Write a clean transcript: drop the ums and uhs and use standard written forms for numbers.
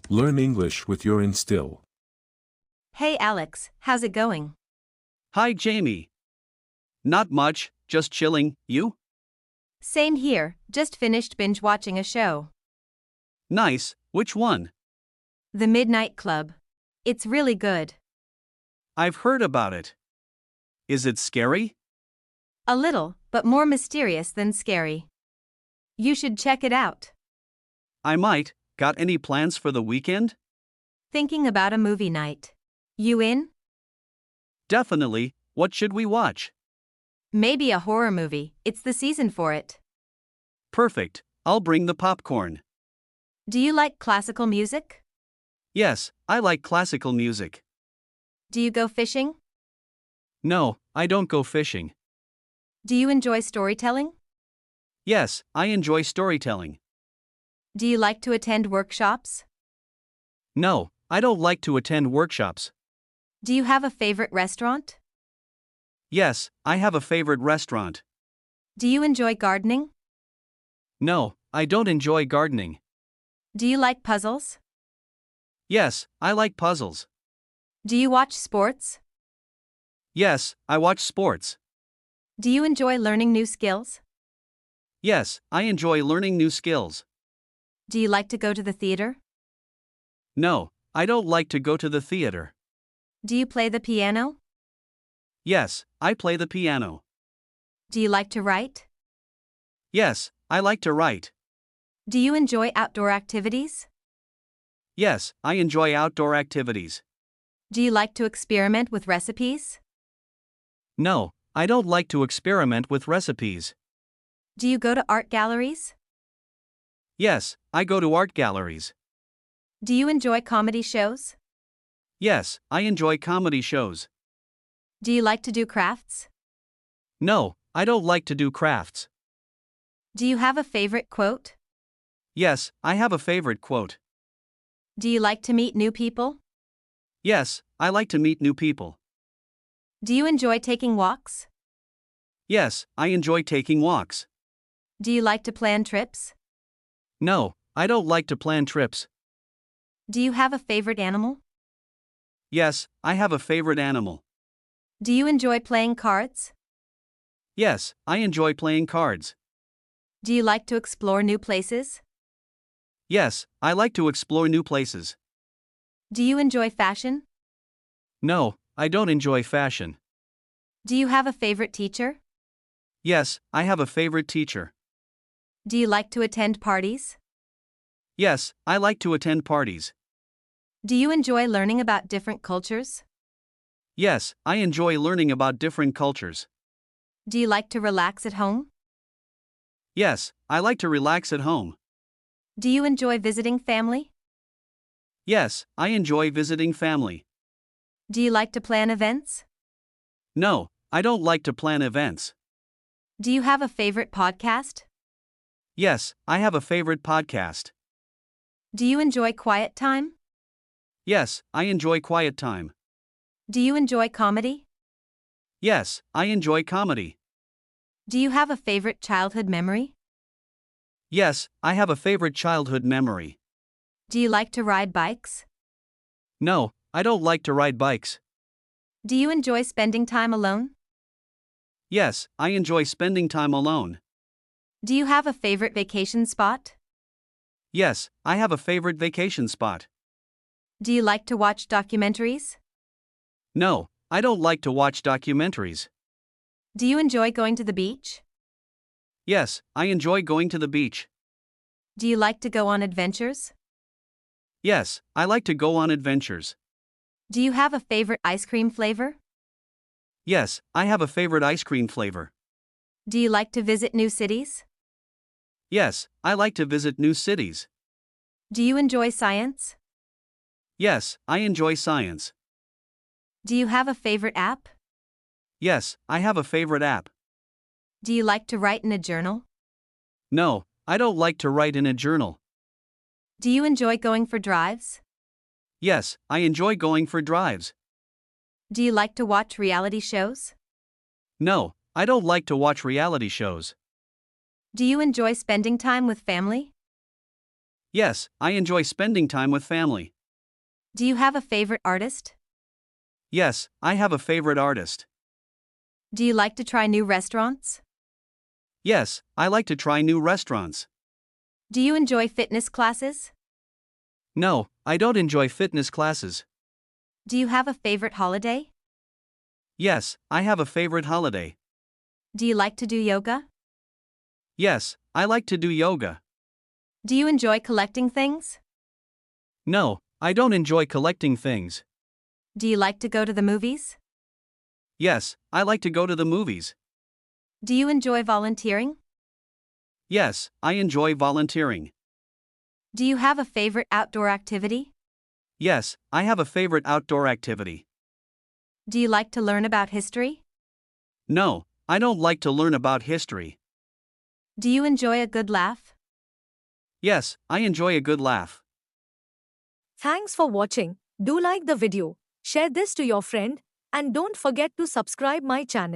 Learn English with your Instill. Hey Alex, how's it going? Hi Jamie. Not much, just chilling, you? Same here, just finished binge watching a show. Nice, which one? The Midnight Club. It's really good. I've heard about it. Is it scary? A little, but more mysterious than scary. You should check it out. I might. Got any plans for the weekend? Thinking about a movie night. You in? Definitely, what should we watch? Maybe a horror movie, it's the season for it. Perfect, I'll bring the popcorn. Do you like classical music? Yes, I like classical music. Do you go fishing? No, I don't go fishing. Do you enjoy storytelling? Yes, I enjoy storytelling. Do you like to attend workshops? No, I don't like to attend workshops. Do you have a favorite restaurant? Yes, I have a favorite restaurant. Do you enjoy gardening? No, I don't enjoy gardening. Do you like puzzles? Yes, I like puzzles. Do you watch sports? Yes, I watch sports. Do you enjoy learning new skills? Yes, I enjoy learning new skills. Do you like to go to the theater? No, I don't like to go to the theater. Do you play the piano? Yes, I play the piano. Do you like to write? Yes, I like to write. Do you enjoy outdoor activities? Yes, I enjoy outdoor activities. Do you like to experiment with recipes? No, I don't like to experiment with recipes. Do you go to art galleries? Yes, I go to art galleries. Do you enjoy comedy shows? Yes, I enjoy comedy shows. Do you like to do crafts? No, I don't like to do crafts. Do you have a favorite quote? Yes, I have a favorite quote. Do you like to meet new people? Yes, I like to meet new people. Do you enjoy taking walks? Yes, I enjoy taking walks. Do you like to plan trips? No, I don't like to plan trips. Do you have a favorite animal? Yes, I have a favorite animal. Do you enjoy playing cards? Yes, I enjoy playing cards. Do you like to explore new places? Yes, I like to explore new places. Do you enjoy fashion? No, I don't enjoy fashion. Do you have a favorite teacher? Yes, I have a favorite teacher. Do you like to attend parties? Yes, I like to attend parties. Do you enjoy learning about different cultures? Yes, I enjoy learning about different cultures. Do you like to relax at home? Yes, I like to relax at home. Do you enjoy visiting family? Yes, I enjoy visiting family. Do you like to plan events? No, I don't like to plan events. Do you have a favorite podcast? Yes, I have a favorite podcast. Do you enjoy quiet time? Yes, I enjoy quiet time. Do you enjoy comedy? Yes, I enjoy comedy. Do you have a favorite childhood memory? Yes, I have a favorite childhood memory. Do you like to ride bikes? No, I don't like to ride bikes. Do you enjoy spending time alone? Yes, I enjoy spending time alone. Do you have a favorite vacation spot? Yes, I have a favorite vacation spot. Do you like to watch documentaries? No, I don't like to watch documentaries. Do you enjoy going to the beach? Yes, I enjoy going to the beach. Do you like to go on adventures? Yes, I like to go on adventures. Do you have a favorite ice cream flavor? Yes, I have a favorite ice cream flavor. Do you like to visit new cities? Yes, I like to visit new cities. Do you enjoy science? Yes, I enjoy science. Do you have a favorite app? Yes, I have a favorite app. Do you like to write in a journal? No, I don't like to write in a journal. Do you enjoy going for drives? Yes, I enjoy going for drives. Do you like to watch reality shows? No, I don't like to watch reality shows. Do you enjoy spending time with family? Yes, I enjoy spending time with family. Do you have a favorite artist? Yes, I have a favorite artist. Do you like to try new restaurants? Yes, I like to try new restaurants. Do you enjoy fitness classes? No, I don't enjoy fitness classes. Do you have a favorite holiday? Yes, I have a favorite holiday. Do you like to do yoga? Yes, I like to do yoga. Do you enjoy collecting things? No, I don't enjoy collecting things. Do you like to go to the movies? Yes, I like to go to the movies. Do you enjoy volunteering? Yes, I enjoy volunteering. Do you have a favorite outdoor activity? Yes, I have a favorite outdoor activity. Do you like to learn about history? No, I don't like to learn about history. Do you enjoy a good laugh? Yes, I enjoy a good laugh. Thanks for watching. Do like the video, share this to your friend, and don't forget to subscribe my channel.